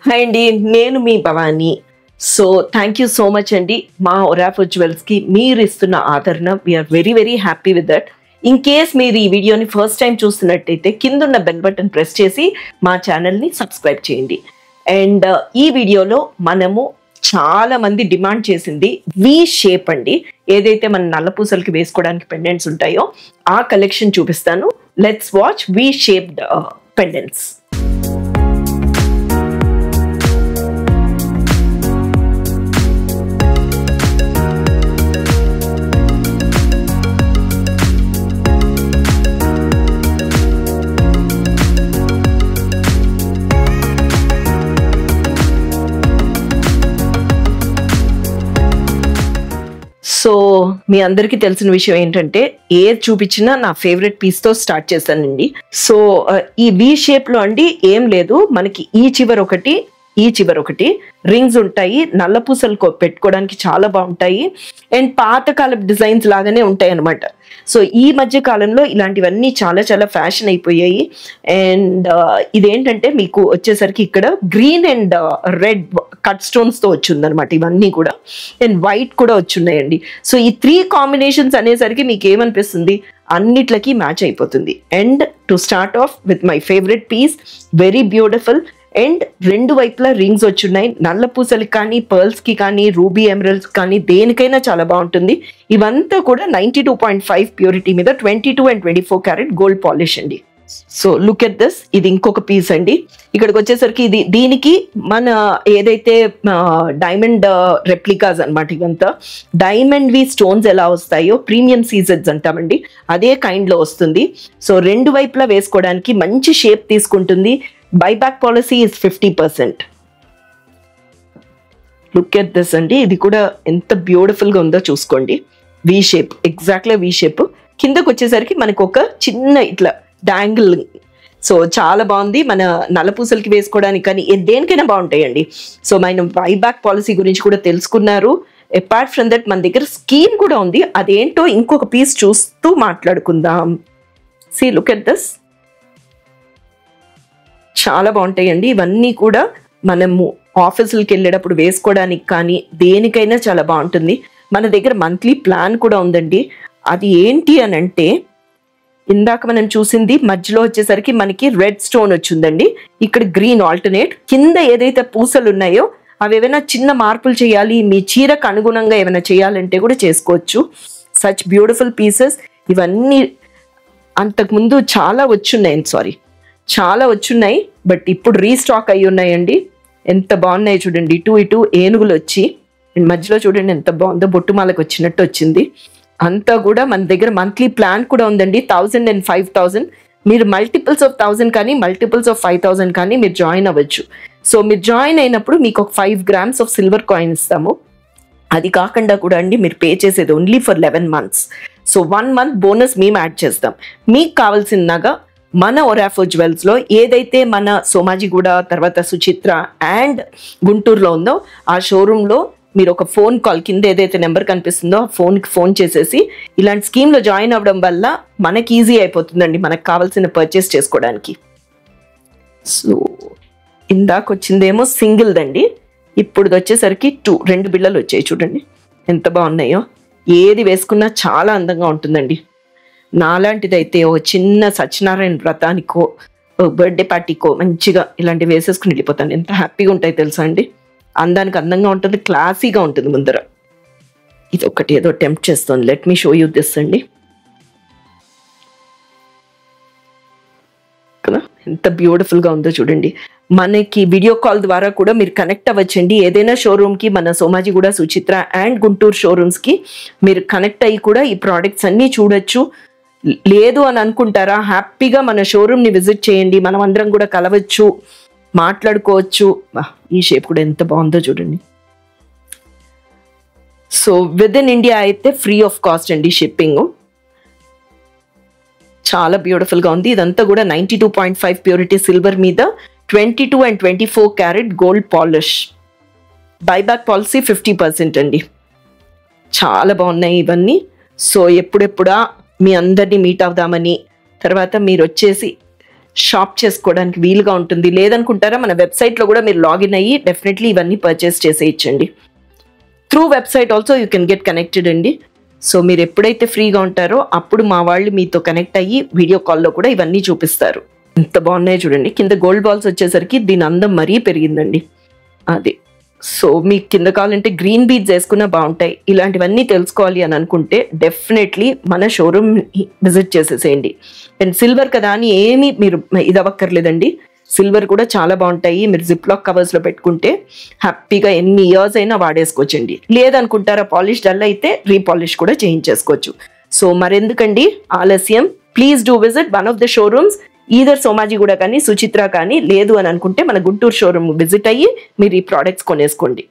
Hi అండి, నేను మీ Bhavani. So thank you so much అండి మా ఒరాఫో జ్యువెల్స్కి మీరు ఇస్తున్న ఆదరణ. We're very very happy with that. In case మీరు ఈ వీడియోని ఫస్ట్ టైం చూస్తున్నట్టయితే కింద ఉన్న బెల్ బటన్ ప్రెస్ చేసి మా ఛానల్ని సబ్స్క్రైబ్ చేయండి. అండ్ ఈ వీడియోలో మనము చాలా మంది డిమాండ్ చేసింది వి షేప్ అండి. ఏదైతే మన నల్లపూసలకి వేసుకోవడానికి పెండెంట్స్ ఉంటాయో ఆ కలెక్షన్ చూపిస్తాను. Let's watch V shaped pendants. So మీ అందరికీ తెలిసిన విషయం ఏంటంటే ఏది చూపించినా నా ఫేవరెట్ పీస్తో స్టార్ట్ చేశానండి. సో ఈ వి షేప్లో అండి ఏం లేదు, మనకి ఈ చివర ఒకటి రింగ్స్ ఉంటాయి. నల్లపూసలు పెట్టుకోవడానికి చాలా బాగుంటాయి అండ్ పాతకాలపు డిజైన్స్ లాగానే ఉంటాయి అనమాట. సో ఈ మధ్య కాలంలో ఇలాంటివన్నీ చాలా చాలా ఫ్యాషన్ అయిపోయాయి. అండ్ ఇదేంటంటే మీకు వచ్చేసరికి ఇక్కడ గ్రీన్ అండ్ రెడ్ కట్ స్టోన్స్తో వచ్చిందనమాట ఇవన్నీ కూడా. అండ్ వైట్ కూడా వచ్చున్నాయండి. సో ఈ 3 కాంబినేషన్స్ అనేసరికి మీకు ఏమనిపిస్తుంది, అన్నిట్లకి మ్యాచ్ అయిపోతుంది. And to start off with my favourite piece, very beautiful. And రెండు వైపులా రింగ్స్ వచ్చున్నాయి. నల్ల పూసలకి కానీ, పర్ల్స్కి కానీ, రూబీ ఎమరల్డ్స్ కానీ దేనికైనా చాలా బాగుంటుంది. ఇవంతా కూడా 92.5 ప్యూరిటీ మీద 22 and 24 క్యారెట్ గోల్డ్ పాలిష్ అండి. సో లుక్ ఎట్ దిస్, ఇది ఇంకొక పీస్ అండి. ఇక్కడికి వచ్చేసరికి దీనికి మన ఏదైతే డైమండ్ రెప్లికాస్ అనమాట. ఇవంతా డైమండ్ వి స్టోన్స్ ఎలా వస్తాయో ప్రీమియం సీజెడ్స్ అంటామండి, అదే కైండ్లో వస్తుంది. సో రెండు వైపులా వేసుకోవడానికి మంచి షేప్ తీసుకుంటుంది. Buyback policy is 50%. Look at this అండి, ఇది కూడా ఎంత బ్యూటిఫుల్గా ఉందో చూసుకోండి. V shape, exactly V shape. కిందకు వచ్చేసరికి మనకు ఒక చిన్న ఇట్లా డాంగిల్. సో చాలా బాగుంది. మన నల్లపూసలకి వేసుకోవడానికి కానీ దేనికైనా బాగుంటాయండి. సో మన బైబ్యాక్ పాలసీ గురించి కూడా తెలుసుకున్నారు. అపార్ట్ ఫ్రమ్ దట్ మన దగ్గర స్కీమ్ కూడా ఉంది, అదేంటో ఇంకొక పీస్ చూస్తూ మాట్లాడుకుందాం. సీ లుక్ ఎట్ దిస్, చాలా బాగుంటాయండి. ఇవన్నీ కూడా మనము ఆఫీసులకి వెళ్ళేటప్పుడు వేసుకోవడానికి కానీ దేనికైనా చాలా బాగుంటుంది. మన దగ్గర మంత్లీ ప్లాన్ కూడా ఉందండి. అది ఏంటి అని అంటే, ఇందాక మనం చూసింది మధ్యలో వచ్చేసరికి మనకి రెడ్ స్టోన్ వచ్చిందండి, ఇక్కడ గ్రీన్ ఆల్టర్నేట్. కింద ఏదైతే పూసలు ఉన్నాయో అవి ఏమైనా చిన్న మార్పులు చేయాలి, మీ చీరకు అనుగుణంగా ఏమైనా చేయాలంటే కూడా చేసుకోవచ్చు. Such beautiful pieces. ఇవన్నీ అంతకుముందు చాలా వచ్చున్నాయి, బట్ ఇప్పుడు రీస్టాక్ అయ్యి ఉన్నాయండి. ఎంత బాగున్నాయి చూడండి. ఇటు ఏనుగులు వచ్చి మధ్యలో చూడండి ఎంత బాగుందో, బొట్టుమాలకు వచ్చినట్టు వచ్చింది. అంతా కూడా మన దగ్గర మంత్లీ ప్లాన్ కూడా ఉందండి. 1000 and 5000. మీరు మల్టిపుల్స్ ఆఫ్ 1000 కానీ మల్టిపుల్స్ ఆఫ్ 5000 కానీ మీరు జాయిన్ అవ్వచ్చు. సో మీరు జాయిన్ అయినప్పుడు మీకు ఒక 5 grams ఆఫ్ సిల్వర్ కాయిన్ ఇస్తాము. అది కాకుండా కూడా అండి మీరు పే చేసేది only for 11 months. So 1 month bonus మేము యాడ్ చేస్తాం. మీకు కావాల్సినగా మన ఒరాఫో జ్యువెల్స్లో ఏదైతే మన సోమాజిగూడ, తర్వాత సుచిత్ర అండ్ గుంటూరులో ఉందో ఆ షోరూంలో మీరు ఒక ఫోన్ కాల్, కింద ఏదైతే నెంబర్ కనిపిస్తుందో ఆ ఫోన్కి ఫోన్ చేసేసి ఇలాంటి స్కీమ్లో జాయిన్ అవ్వడం వల్ల మనకి ఈజీ అయిపోతుందండి మనకు కావాల్సిన పర్చేస్ చేసుకోవడానికి. సో ఇందాక వచ్చిందేమో సింగిల్దండి, ఇప్పుడు వచ్చేసరికి 2 బిళ్ళలు వచ్చాయి. చూడండి ఎంత బాగున్నాయో. ఏది వేసుకున్నా చాలా అందంగా ఉంటుందండి. నాలాంటిదైతే ఒక చిన్న సత్యనారాయణ వ్రతానికో బర్త్డే పార్టీకో మంచిగా ఇలాంటివి వేసేసుకుని వెళ్ళిపోతాను. ఎంత హ్యాపీగా ఉంటాయి తెలుసా అండి. అందానికి అందంగా ఉంటుంది, క్లాసీగా ఉంటుంది ముందర. ఇది ఒకటి ఏదో టెంప్ట్ చేస్తుంది. Let me show you this అండి. కదా ఎంత బ్యూటిఫుల్గా ఉందో చూడండి. మనకి వీడియో కాల్ ద్వారా కూడా మీరు కనెక్ట్ అవ్వచ్చండి. ఏదైనా షోరూమ్కి, మన సోమాజిగూడ, సుచిత్ర అండ్ గుంటూరు షోరూమ్స్కి మీరు కనెక్ట్ అయ్యి కూడా ఈ ప్రోడక్ట్స్ అన్నీ చూడొచ్చు. లేదు అని అనుకుంటారా, హ్యాపీగా మన షోరూమ్ని విజిట్ చేయండి. మనం అందరం కూడా కలవచ్చు, మాట్లాడుకోవచ్చు. ఈ షేప్ కూడా ఎంత బాగుందో చూడండి. సో విత్ ఇన్ ఇండియా అయితే ఫ్రీ ఆఫ్ కాస్ట్ అండి షిప్పింగ్. చాలా బ్యూటిఫుల్గా ఉంది. ఇదంతా కూడా 92.5 ప్యూరిటీ సిల్వర్ మీద 22 and 24 carat gold polish. Buyback policy 50% అండి. చాలా బాగున్నాయి ఇవన్నీ. సో ఎప్పుడెప్పుడా మీ అందరినీ మీట్ అవుదామని, తర్వాత మీరు వచ్చేసి షాప్ చేసుకోవడానికి వీలుగా ఉంటుంది. లేదనుకుంటారా మన వెబ్సైట్లో కూడా మీరు లాగిన్ అయ్యి డెఫినెట్లీ ఇవన్నీ పర్చేస్ చేసేయచ్చండి. Through website also you can get connected అండి. సో మీరు ఎప్పుడైతే ఫ్రీగా ఉంటారో అప్పుడు మా వాళ్ళు మీతో కనెక్ట్ అయ్యి వీడియో కాల్లో కూడా ఇవన్నీ చూపిస్తారు. ఎంత బాగున్నాయో చూడండి. కింద గోల్డ్ బాల్స్ వచ్చేసరికి దీని అందం మరీ పెరిగిందండి. అది సో మీకు కింద కావాలంటే గ్రీన్ బీడ్స్ వేసుకున్నా బాగుంటాయి. ఇలాంటివన్నీ తెలుసుకోవాలి అని అనుకుంటే డెఫినెట్లీ మన షోరూమ్ విజిట్ చేసేసేయండి. అండ్ సిల్వర్ కదా అని ఏమీ మీరు ఇది అవ్వక్కర్లేదండి. సిల్వర్ కూడా చాలా బాగుంటాయి. మీరు జిప్ లాక్ కవర్స్లో పెట్టుకుంటే హ్యాపీగా ఎన్ని ఇయర్స్ అయినా వాడేసుకోవచ్చండి. లేదనుకుంటారా పాలిష్ డల్ అయితే రీపాలిష్ కూడా చేయించేసుకోవచ్చు. సో మరెందుకండి ఆలస్యం, please do visit one of the showrooms. Either Somajiguda కానీ సుచిత్ర కానీ, లేదు అని అనుకుంటే మన గుంటూరు షోరూమ్ విజిట్ అయ్యి మీరు ఈ ప్రోడక్ట్స్ కొనేసుకోండి.